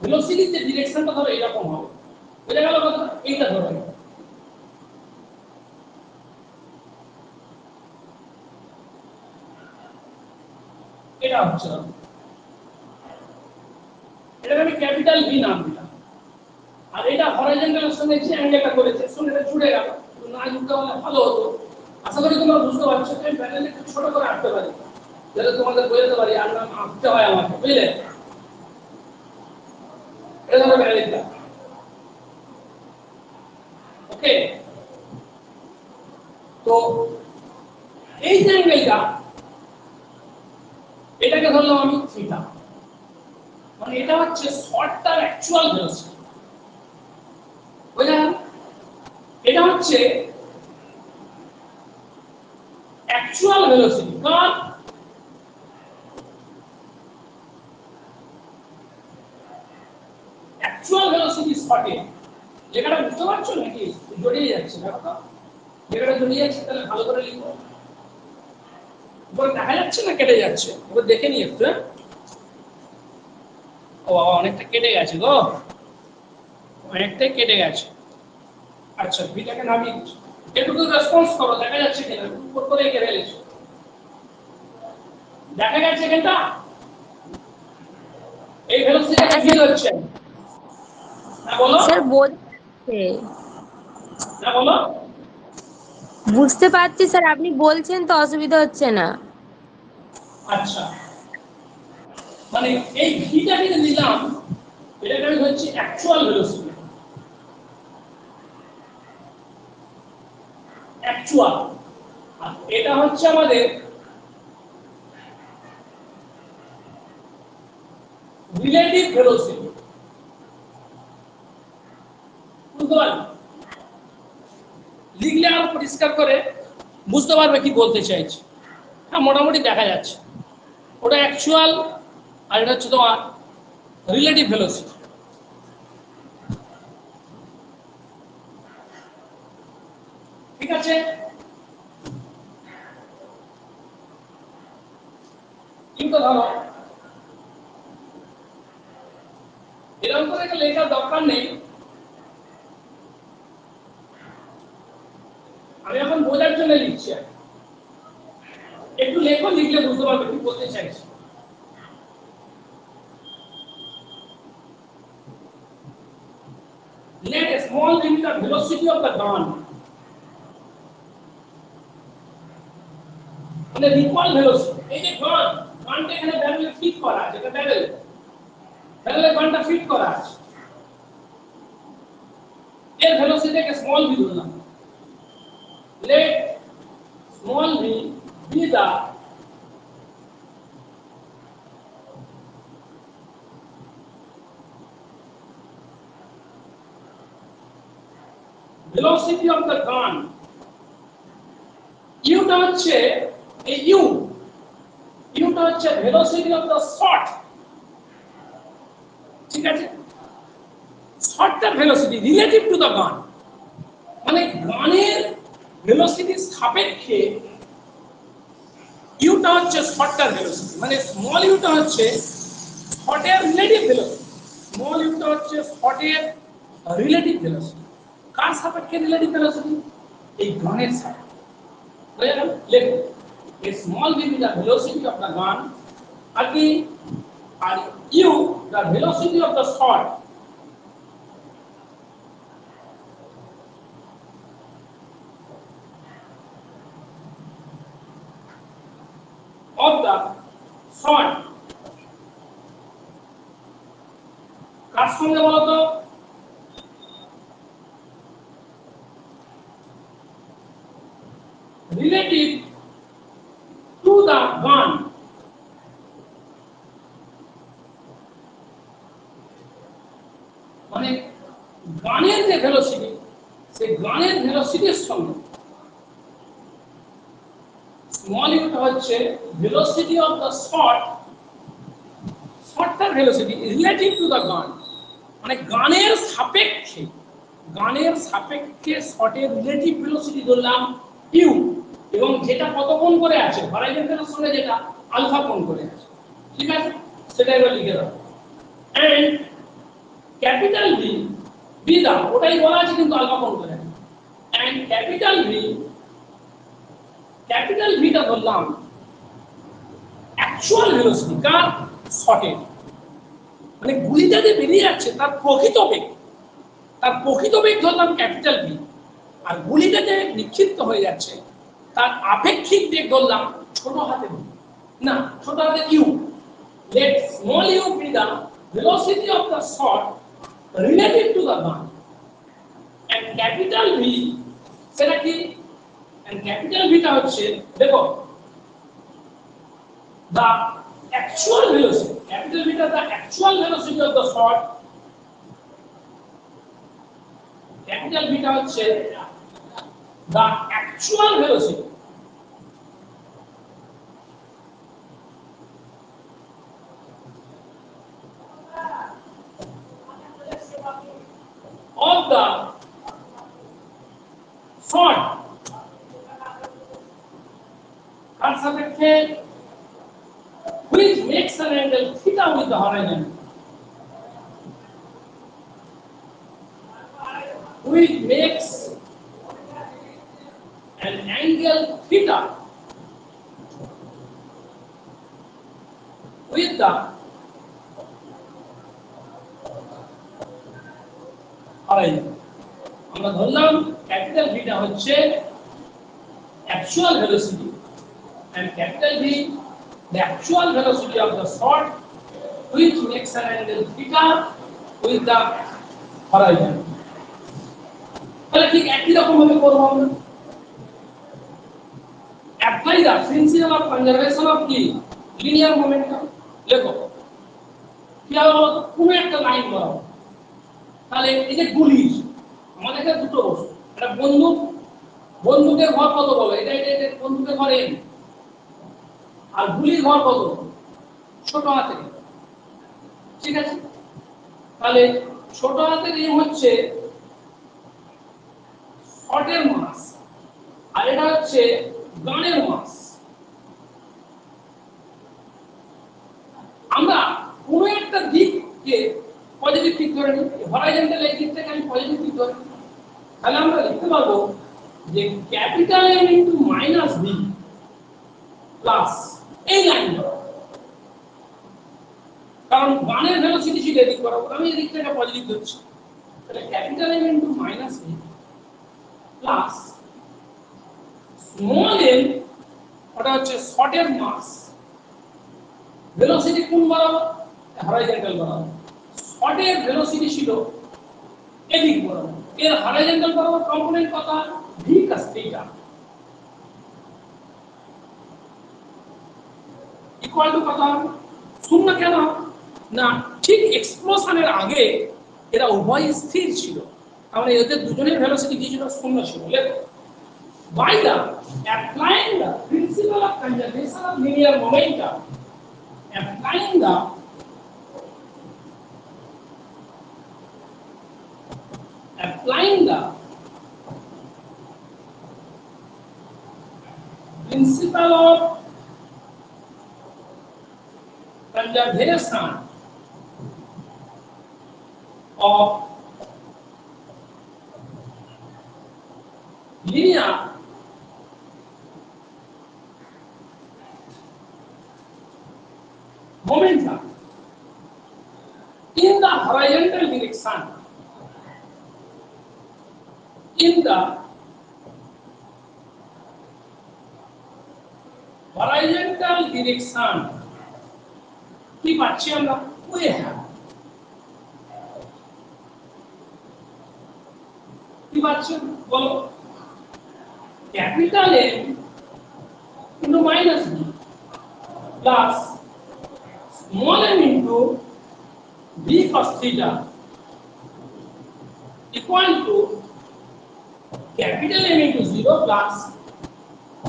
ভেলোসিটি যে ডিরেকশনটা ধরো এরকম হবে, বোঝা গেল কথা? এইটা ধরো এটা হচ্ছে, এটাকে আমি ক্যাপিটাল ভি নাম দিলাম, আর এটা হরাইজন্টালের সঙ্গে যে অ্যাঙ্গেলটা করেছে সঙ্গে এটা জুড়ে গেল, না যুক্ত হলে ভালো হতো। আশা করি তোমরা বুঝতে পারছো। আমি প্যানেলে একটু ছোট করে আঁকতে পারি যাতে তোমাদের বোঝাতে পারি, আর নাম আঁকতে হয় আমাকে, বুঝলে? এটা ধরো প্যানেলটা, ওকে? তো এই যে অ্যাঙ্গেলটা এটাকে ধরলাম আমি থিটা, মানে এটা হচ্ছে শর্টটার অ্যাকচুয়াল ভেলোসিটি, বুঝলেন? এটা হচ্ছে অ্যাকচুয়াল ভেলোসিটি, কারণ অ্যাকচুয়াল ভেলোসিটি শর্টে লেখাটা বুঝতে পারছো নাকি জড়িয়ে যাচ্ছে? দেখো তো লেখাটা জড়িয়ে যাচ্ছে, তাহলে ভালো করে লিখো। বল দেখা যাচ্ছে না কেটে যাচ্ছে? এবার দেখে নি একটু। ও বাবা, অনেকটা কেটে গেছে গো, অনেকটাই কেটে গেছে। আচ্ছা, ভিটাকে নামিয়ে দিচ্ছি, একটু রেসপন্স করো, দেখা যাচ্ছে কিনা? উপর করে এঁকে ফেলেছো, দেখা যাচ্ছে কিনা? এই ভেলোসিটিটা ফিল হচ্ছে না? বলো স্যার বোঝাচ্ছে, না, বলো। বুঝতে পারছি স্যার, আপনি বলছেন তো, অসুবিধা হচ্ছে না। আচ্ছা, মানে এই ভিটাকে যে নিলাম এটাকে আমি ধরছি অ্যাকচুয়াল ভেলোসিটি, অ্যাকচুয়াল, আর এটা হচ্ছে আমাদের রিলেটিভ ভেলোসিটি, বুঝতে পারলে? লিখলে আরো পরিষ্কার করে বুঝতে পারবে কি বলতে চাইছি। হ্যাঁ, মোটামুটি দেখা যাচ্ছে ওটা অ্যাকচুয়াল, আর এটা হচ্ছে তোমার রিলেটিভ ভেলোসিটি। ঠিক আছে? কিন্তু ধরো এরকম করে একটা লেখার দরকার নেই, আমি এখন বোঝার জন্য লিখছি, একটু লেখো, লিখলে বুঝতে পারবে কি বলতে চাইছি। Let a small v be the velocity of the gun, মানে ইকুয়াল ভেলোসিটি। এই যে গানটা এখানে ব্যারেলে ফিট করা আছে, এটা ব্যারেলে গানটা ফিট করা আছে, এর ভেলোসিটিকে স্মল ভি ধরলাম। Let small v be the velocity of the gun, ইউটা হচ্ছে এই ইউটা হচ্ছে ভেলোসিটি অফ দ্য শট, ঠিক আছে? শটটার velocity relative to the gun, মানে গানের ভেলোসিটির সাপেক্ষে ইউটা হচ্ছে শটটার ভেলোসিটি, মানে স্মল ইউটা হচ্ছে শটের রিলেটিভ ভেলোসিটি, স্মল ইউটা হচ্ছে শটের রিলেটিভ ভেলোসিটি। কার সাপেক্ষে রিলেটিভ ভেলোসিটি? এই গানের সাপেক্ষে। বুঝা গেল? লেখো a small v is the velocity of the gun, again, and u the velocity of the shot of the shot, কার সঙ্গে বলো তো? রিলেটিভ টু দ্য গান, মানে গানের যে ভেলোসিটি সেই গানের ভেলোসিটির সঙ্গে স্মল ইউটা হচ্ছে ভেলোসিটি অফ দ্য শট, শটটার velocity relative to the gun, মানে গানের সাপেক্ষে, গানের সাপেক্ষে শটের রিলেটিভ ভেলোসিটি ধরলাম ইউ, এবং যেটা কত কোণ করে আছে হরাইজন্টালের সঙ্গে যেটা আলফা কোণ করে আছে, ঠিক আছে, সেটা এবার লিখে দাও। এন্ড ক্যাপিটাল ভি, ভি দাও ওটাই বলা আছে কিন্তু আলফা কোণ করে আছে। এন্ড ক্যাপিটাল ভিটা ধরলাম অ্যাকচুয়াল ভেলোসিটি কার শটের, মানে গুলিটা যে বেরিয়ে যাচ্ছে তার প্রকৃত বেগ, তার প্রকৃত বেগ ধরলাম ক্যাপিটাল ভি, আর গুলিটা যে নিক্ষিপ্ত হয়ে যাচ্ছে তার আপেক্ষিক বেগ ধরলাম ছোট হাতে ভি, না ছোট হাতে U. Let small U be the velocity of the shot relative to the gun, and capital V সেটা কি, এন্ড ক্যাপিটাল ভিটা হচ্ছে দেখো the actual velocity, capital V is the actual velocity of the shot, capital V হচ্ছে the actual velocity of the shot, আর সাপেক্ষে which makes an angle theta with the horizon, which makes an angle theta with the horizon. আমরা ধরলাম capital ভিটা হচ্ছে actual velocity, and capital V the actual velocity of the shot which makes an angle theta with the horizon. তাহলে ঠিক একই রকম ভাবে করব আমরা। apply the principle of conservation of the linear momentum, লেখো কি হলো পুরো একটা লাইন বরাবর, তাহলে এই যে গুলি আমাদের কাছে দুটো বস্তু, একটা বন্দুক, বন্দুকের ভর কত বলো, এটা বন্দুকের ভর m, আর গুলির ভর কত ছোট হাতে, ঠিক আছে, তাহলে ছোট হাতের m হচ্ছে শটের মাস, আর এটা হচ্ছে গানের মাস। আমরা কোন একটা দিককে পজিটিভ দিক ধরে নিই, হরাইজন্টাল এই দিকটাকে আমি পজিটিভ দিক ধরে নিই, তাহলে আমরা লিখতে পারবো যে capital M into minus V plus এই লাইন, কারণ গানের ভেলোসিটি ছিল এদিক বরাবর, আমি এদিক থেকে পজিটিভ ধরছি, তাহলে capital M into minus V plus small m, ওটা হচ্ছে শটের মাস, ভেলোসিটি কোন বরাবর হরাইজন্টাল বরাবর, শটের ভেলোসিটি ছিল এদিক বরাবর, এর হরাইজন্টাল বরাবর কম্পোনেন্ট কত v cos theta equal two কত শূন্য, কেন না ঠিক এক্সপ্লোশনের আগে এরা উভয় স্থির ছিল, তাহলে এদের দুজনের ভেলোসিটি কি ছিল শূন্য ছিল। লেখো by the applying the principle of conservation of linear momentum, applying the principle of conservation of linear momentum in the horizontal direction, in the horizontal direction কি পাচ্ছি আমরা, we have কি পাচ্ছি বলো, capital M into minus V plus small m into V cos theta equal to capital M into 0 plus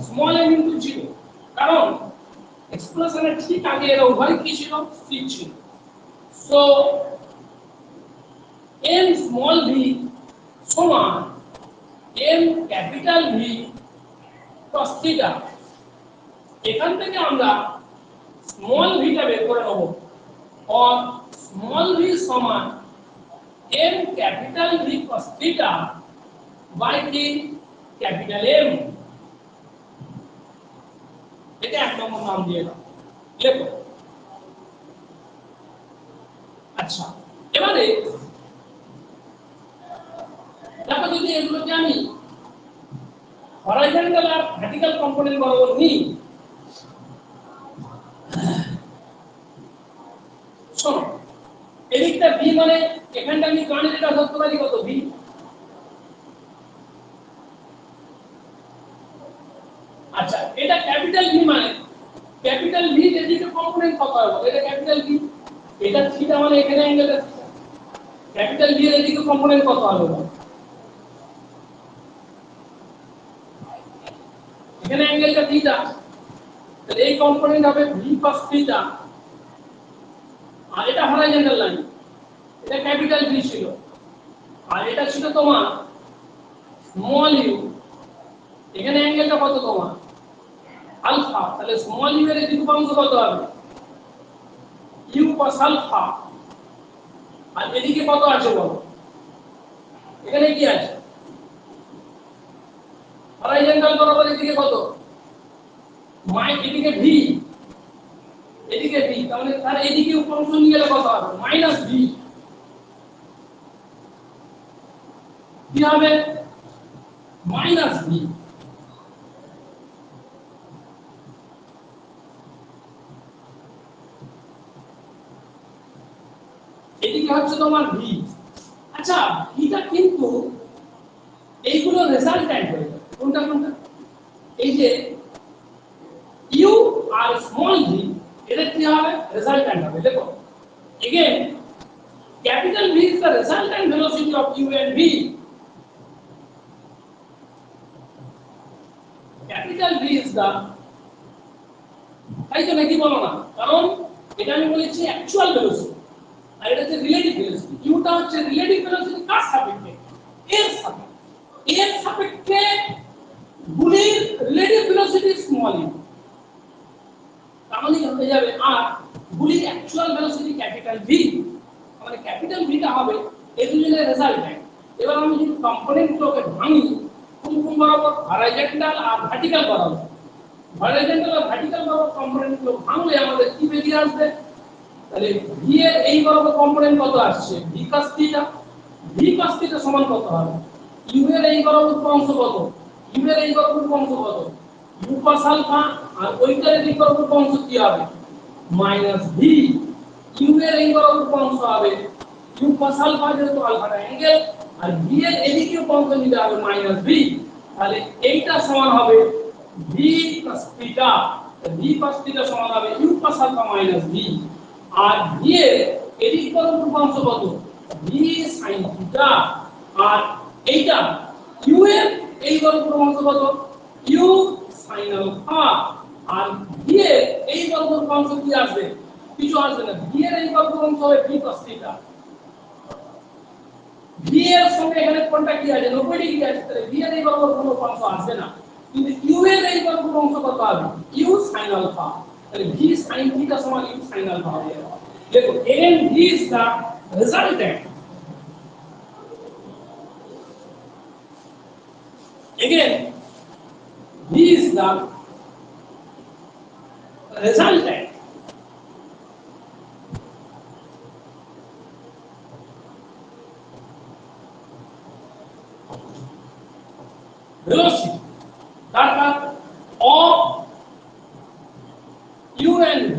small m into 0. কারণ এক্সপ্লোশনের ঠিক আগে এরা উভয় কি ছিল, স্থির ছিল। সো m স্মল v সমান m capital V cos theta. এখান থেকে আমরা স্মল v টা বের করে নেব, और স্মল v সমান m capital V cos theta by কি ক্যাপিটাল M। এটা এক নম্বর নাম দিয়ে দাও, লেখো। আচ্ছা, এবারে দেখো যদি এগুলোকে আমি হরাইজন্টাল আর ভার্টিক্যাল কম্পোনেন্ট বরাবর নিই, শোনো এদিকটা v মানে এখানটা আমি কারণে যেটা ধরতে পারি কত v, আচ্ছা এটা ক্যাপিটাল V মানে ক্যাপিটাল V এদিকে কম্পোনেন্ট কত হবে, এটা ক্যাপিটাল V, এটা থিটা মানে এখানে অ্যাঙ্গেলটা থিটা, ক্যাপিটাল V এর এদিকে কম্পোনেন্ট কত হবে, এখানে অ্যাঙ্গেলটা থিটা, তাহলে এই কম্পোনেন্ট হবে v cos থিটা। আর এটা হরাইজন্টাল লাইন, এটা ক্যাপিটাল V ছিল, আর এটা ছিল তোমার স্মল u, এখানে অ্যাঙ্গেলটা কত তোমার আলফা, তাহলে স্মল u এর এদিকে অংশ কত হবে u cos আলফা। আর এদিকে কত আছে বলো, এখানে কি আছে হরাইজন্টাল বরাবর এদিকে কত এদিকে v, এদিকে v, তাহলে তার এদিকে অংশ নিয়ে গেলে কত হবে মাইনাস v, কি হবে মাইনাস v। এদিকে হচ্ছে তোমার v। আচ্ছা এটা কিন্তু এইগুলো রেজাল্ট্যান্ট হয়ে যাবে, কোনটা কোনটা, এই যে u আর স্মল v এটা কি হবে রেজাল্ট্যান্ট হবে। দেখো again capital V is the resultant velocity of u and v, capital V is the, তাই তো নাকি বলো না, কারণ এটা আমি বলেছি অ্যাকচুয়াল ভেলোসিটি আর এটা হচ্ছে রিলেটিভ ভেলোসিটি। u টা হচ্ছে রিলেটিভ ভেলোসিটি কার সাপেক্ষে, এর সাপেক্ষে, এর সাপেক্ষে গুলির রিলেটিভ ভেলোসিটি স্মল u, তাহলে হয়ে যাবে আর গুলির অ্যাকচুয়াল ভেলোসিটি ক্যাপিটাল V, মানে ক্যাপিটাল V টা হবে এই দুজনের রেজাল্ট্যান্ট। এবার আমি যদি কম্পোনেন্টগুলোকে ভাঙি কোন কোন বরাবর হরাইজন্টাল আর ভার্টিক্যাল বরাবর, হরাইজন্টাল আর ভার্টিক্যাল বরাবর কম্পোনেন্টগুলো ভাঙলে আমাদের কি বেরিয়ে আসবে, তাহলে v এর এই বরাবর কম্পোনেন্ট কত আসছে v cos theta, v cos theta সমান কত হবে u এর এই বরাবর অংশ কত, u এর এই বরাবর অংশ কত u cos আলফা, আর ওইটার এই বরাবর অংশ কি হবে মাইনাস v, u এর এই বরাবর অংশ হবে u cos আলফা যেহেতু আলফাটা অ্যাঙ্গেল, আর v এর এদিকে অংশ নিতে হবে মাইনাস v, তাহলে এইটা সমান হবে v cos theta, v cos theta সমান হবে u cos alpha minus v, আর v এর এদিকে বরাবর অংশ কত v sin থিটা, আর এইটা u এর এই বরাবর অংশ কত u sin আলফা, আর v এর এই বরাবর অংশ কি আসবে কিছু আসবে না, v এর এই বরাবর অংশ হবে v cos থিটা, v এর সঙ্গে এখানে কোনটা কি আছে 90 ডিগ্রি আছে, তাহলে v এর এই বরাবর কোনো অংশ আসবে না, কিন্তু u এর এই বরাবর অংশ কত হবে u sin আলফা, তাহলে v sin থিটা সমান u sin আলফা হবে। দেখো again v is the resultant, again v is the resultant, velocity তারপর of u and v,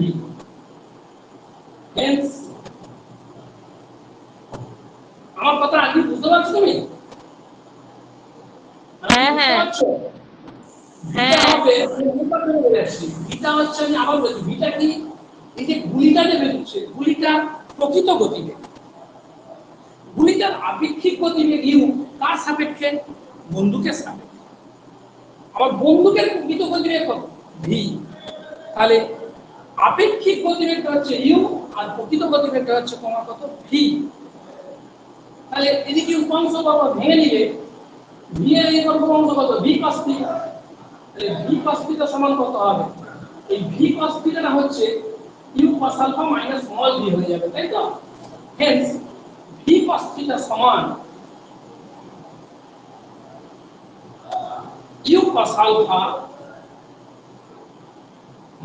hence আমার কথা আগে বুঝতে পারছো তুমি, হ্যাঁ হ্যাঁ হ্যাঁ এটা হচ্ছে আমি আবার বলছি ভিটা কি, এই যে গুলিটা যে বেরোচ্ছে গুলিটা প্রকৃত গতিবেগ, গুলিটার আপেক্ষিক গতিবেগ u কার সাপেক্ষে বন্দুকের সাপেক্ষে, আবার বন্দুকের প্রকৃত গতিবেগ কত v, তাহলে আপেক্ষিক গতিবেগটা হচ্ছে ইউ আর প্রকৃত গতিবেগটা হচ্ছে কত ভি। তাহলে এদিকে উপাংশ কত ভেঙে নিলে ভি এর এই উপাংশ কত ভি cos θ। তাহলে ভি cos θ সমান কত হবে? এই ভি cos θ টা হচ্ছে U cos alpha minus small V হয়ে যাবে, তাই তো? হেন্স ভি cos θ সমান U cos alpha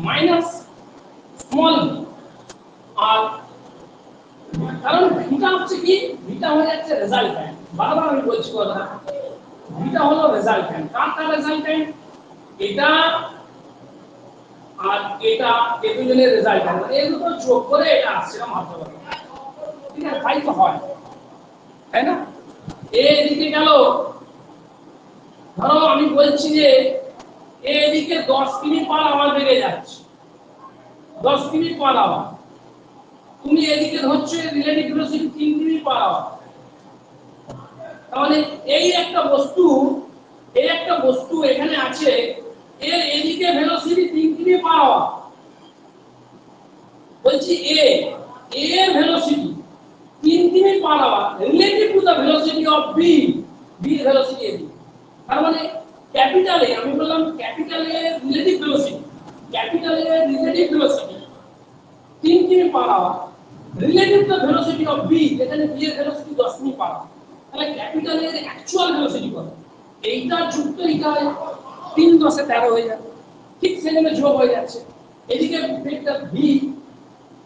minus small V. আর কারণ ভিটা হচ্ছে কি, ভিটা হয়ে যাচ্ছে রেজাল্ট্যান্ট। বারবার আমি বলছি কথা, ভিটা হলো রেজাল্ট্যান্ট। কারটা রেজাল্ট্যান্ট? এটা আর এটা এই দুজনের রেজাল্ট্যান্ট, মানে এই দুটো যোগ করে এটা আসছে না মাত্রা। ঠিক আছে, তাই তো হয়, তাই না? এদিকে গেল, ধরো আমি বলছি যে এদিকে 10 কিমি পার আওয়ার বেগে যাচ্ছে, 10 কিমি পার আওয়ার। তুমি এদিকে ধরছো রিলেটিভ ভেলোসিটি 3 কিমি পার আওয়ার। তাহলে এই একটা বস্তু এখানে আছে, এর এদিকে ভেলোসিটি 3 কিমি পার আওয়ার। বলছি এর ভেলোসিটি 3 কিমি per hour relative to the velocity of B, B এর ভেলোসিটি এদিকে। তার মানে ক্যাপিটাল এ, আমি বললাম capital A relative velocity, capital A relative velocity 3 কিমি per hour relative to the velocity of B, যেখানে বি এর ভেলোসিটি 10 কিমি পার আওয়ার। তাহলে ক্যাপিটাল এর অ্যাকচুয়াল ভেলোসিটি কত? এইটা যুক্ত এইটা 3 10 এ 13 হয়ে যাবে, ঠিক সেখানে যোগ হয়ে যাচ্ছে। এদিকে ভেক্টর ভি,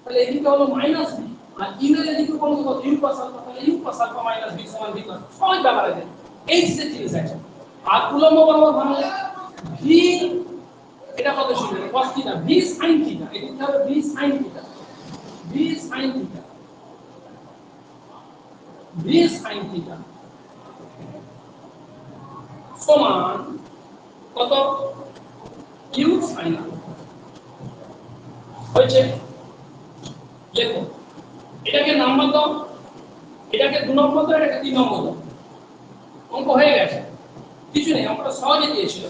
তাহলে এদিকে হলো মাইনাস ভি, আর ইউ এর এদিকে কোন কত ইউ cos আলফা, তাহলে U cos alpha minus V সমান ভি cos। সহজ ব্যাপার আছে, এই যে জিনিস আছে। আর উলম্ব বরাবর ভাঙলে ভি এটা কত ছিল cos θ, ভি sin θ, এদিকে হবে V sin θ, V sin θ, V sin θ সমান কত ইউ sin α। হয়েছে? দেখো এটাকে নাম্বার দাও, এটাকে 2 নম্বর দাও, এটাকে 3 নম্বর দাও। অঙ্ক হয়ে গেছে, কিছু নেই, আমরা সহজে দিয়েছিল,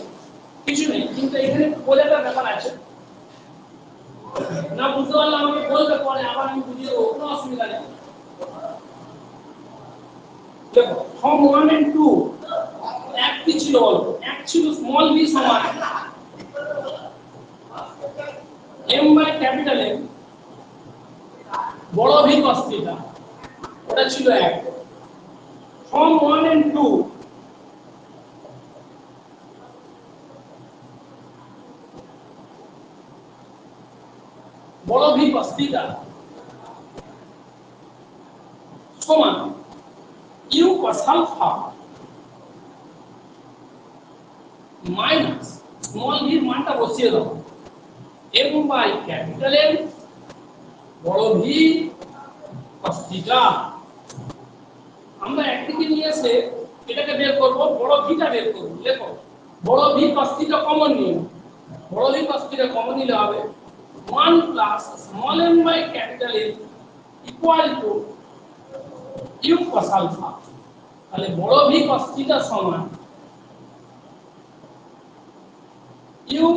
কিছু নেই। কিন্তু এখানে বোঝাটার ব্যাপার আছে, না বুঝতে পারলে আমাকে বলতে পরে, আবার আমি বুঝিয়ে দেবো, কোনো অসুবিধা নেই। দেখো ফর্ম 1 and 2 এক কি ছিল বলো? এক ছিল স্মল ভি সমান m বাই ক্যাপিটাল M বড় ভি cos θ, ওটা ছিল এক। ফর্ম 1 and 2 বড় ভি cos θ সমান U cos alpha minus small V এর মানটা বসিয়ে দাও m বাই ক্যাপিটাল M বড় ভি cos θ। আমরা একদিকে নিয়ে এসে এটাকে বের করব, বড় ভিটা বের করব। দেখো বড় ভি cos θ কমন নিয়ে, বড় ভি cos θ কমন নিলে হবে 1 plus small m by capital M equal to U cos alpha. তাহলে বড় ভি cos θ সমান U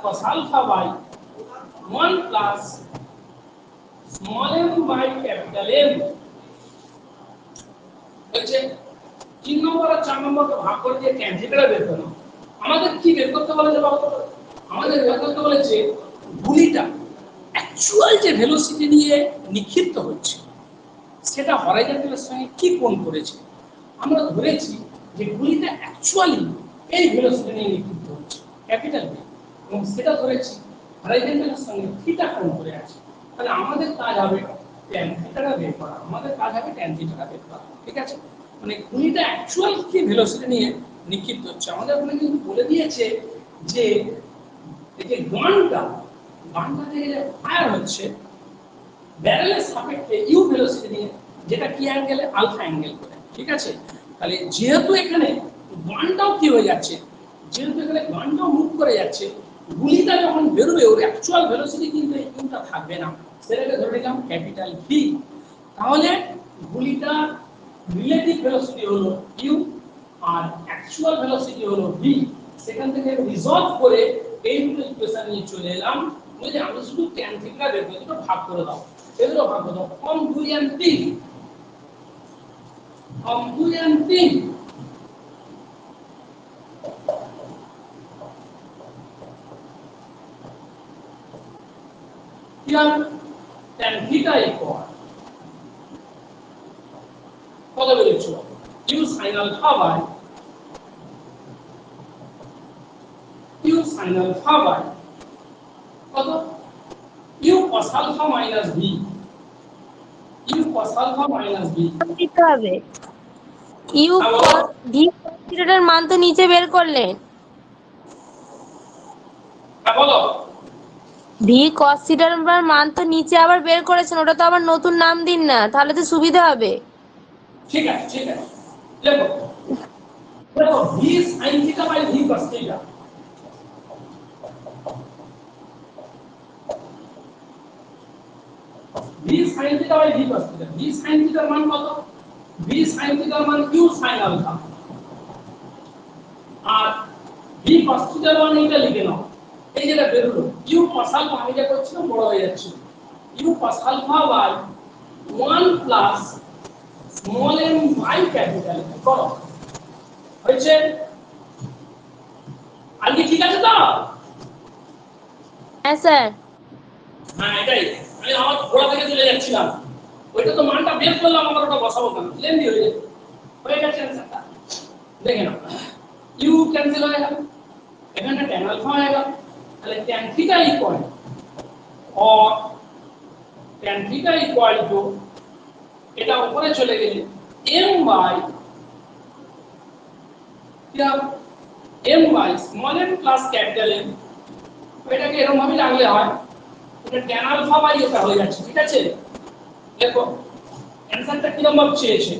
cos alpha by 1 plus small m by capital M। হচ্ছে 3 নম্বর আর 4 নম্বরকে ভাগ করে দিয়ে tan θ বের করো। আমাদের কি বের করতে বলেছে বাবা? আমাদের বের করতে বলেছে গুলিটা অ্যাকচুয়াল যে ভেলোসিটি নিয়ে নিক্ষিপ্ত হচ্ছে সেটা হরাইজন্টালের সঙ্গে কি কোণ করেছে। আমরা ধরেছি যে গুলিটা অ্যাকচুয়ালি এই ভেলোসিটি নিয়ে নিক্ষিপ্ত হচ্ছে ক্যাপিটাল ভি, এবং সেটা ধরেছি হরাইজন্টালের সঙ্গে থিটা কোণ করে আছে। তাহলে আমাদের কাজ হবে tan θ বের করা, আমাদের কাজ হবে tan θ বের করা। ঠিক আছে, মানে গুলিটা অ্যাকচুয়াল কি ভেলোসিটি নিয়ে নিক্ষিপ্ত হচ্ছে। আমাদের ওখানে কিন্তু বলে দিয়েছে যে এই যে গানটা থেকে যে ফায়ার হচ্ছে ব্যারেলের সাপেক্ষে ইউ ভেলোসিটি নিয়ে, যেটা কি অ্যাঙ্গেলে আলফা অ্যাঙ্গেল করে। ঠিক আছে, তাহলে যেহেতু এখানে গানটাও কি হয়ে যাচ্ছে, যেহেতু এখানে গানটাও মুভ করে যাচ্ছে, গুলিটা যখন বেরোবে ওর অ্যাকচুয়াল ভেলোসিটি কিন্তু এই ইউটা থাকবে না, সেটাকে ধরে নিলাম ক্যাপিটাল ভি। তাহলে গুলিটা রিলেটিভ ভেলোসিটি হলো ইউ আর অ্যাকচুয়াল ভেলোসিটি হলো ভি। সেখান থেকে রিজলভ করে এই দুটো ইকুয়েশন নিয়ে চলে এলাম বুঝলি আমি শুধু tan থিটা বের করে দুটো ভাগ করে দাও এগুলো ভাগ করে দাও কম 2 আর 3 কম 2 আর 3 ইয়ার tan থিটা ইকুয়াল কত বেরোচ্ছিল u sin alpha by u sin alpha by কত u cos alpha minus b u cos alpha minus b দিতে হবে ইউ ভি কনসিডারের মান তো নিচে বের করলেন বলো ভি কনসিডারের মান তো নিচে আবার বের করেছেন ওটা তো আবার নতুন নাম দিন না তাহলে তো সুবিধা হবে ঠিক আছে দেখো দেখো v sin theta by v cos theta v sin theta by v cos theta v sin theta মান কত v sin theta মান u sin alpha আর v cos theta মান এটা লিখে নাও এই যেটা বের হলো u cos alpha আমি যা করছিলাম বড় হয়ে যাচ্ছে u cos alpha by 1 plus small m by capital M করো হয়েছে আর কি ঠিক আছে তো হ্যাঁ স্যার হ্যাঁ এটাই আমি আমার ঘোড়া থেকে চলে যাচ্ছিলাম ওইটা তো মানটা বের করলাম আমার ওটা বসাবো কেন লেন্দি হয়ে গেছে অ্যানসারটা দেখে নাও u ক্যান্সেল হয়ে গেল এখানে tan আলফা হয়ে গেল তাহলে tan theta equal or tan theta equal to এটা উপরে চলে গেলে m বাই क्या m by small m plus capital M এটাকে এরকম ভাবে লাগলে হয় এটা tan আলফা বাই এটা হয়ে যাচ্ছে ঠিক আছে দেখো অ্যানসারটা কি রকম চেয়েছে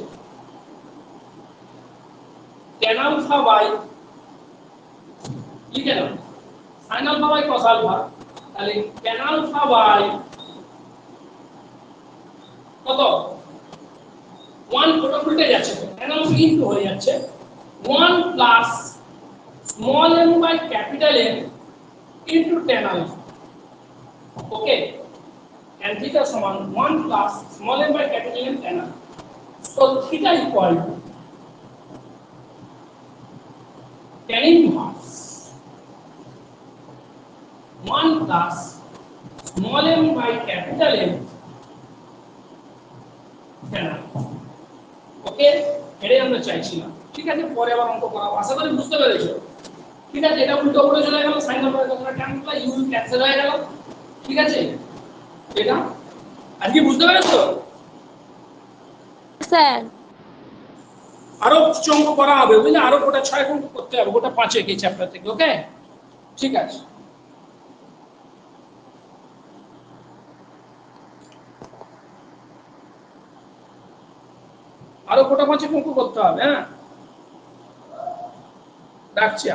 tan আলফা বাই লিখে নাও sin alpha by cos alpha তাহলে tan আলফা বাই কত 1 কোটা উল্টে যাচ্ছে tan আলফা ইনটু হয়ে যাচ্ছে 1 plus small m by capital M into tan alpha okay tan theta সমান 1 plus small m by capital M tan alpha so theta equal to tan inverse 1 plus small m by capital M tan alpha ওকে এটাই আমরা চাইছিলাম ঠিক আছে পরে আবার অঙ্ক করাবো আশা করি বুঝতে পেরেছো ঠিক আছে এটা উল্টো করে চলে গেল sin alpha কথাটা tan alpha u ক্যান্সেল হয়ে গেল ঠিক আছে এটা আর কি বুঝতে পেরেছো স্যার আরো কিছু অঙ্ক করা হবে বুঝলে আরো গোটা 6 অঙ্ক করতে হবে গোটা 5 এই চ্যাপ্টার থেকে ওকে ঠিক আছে আরো গোটা 5 অঙ্ক করতে হবে হ্যাঁ রাখছি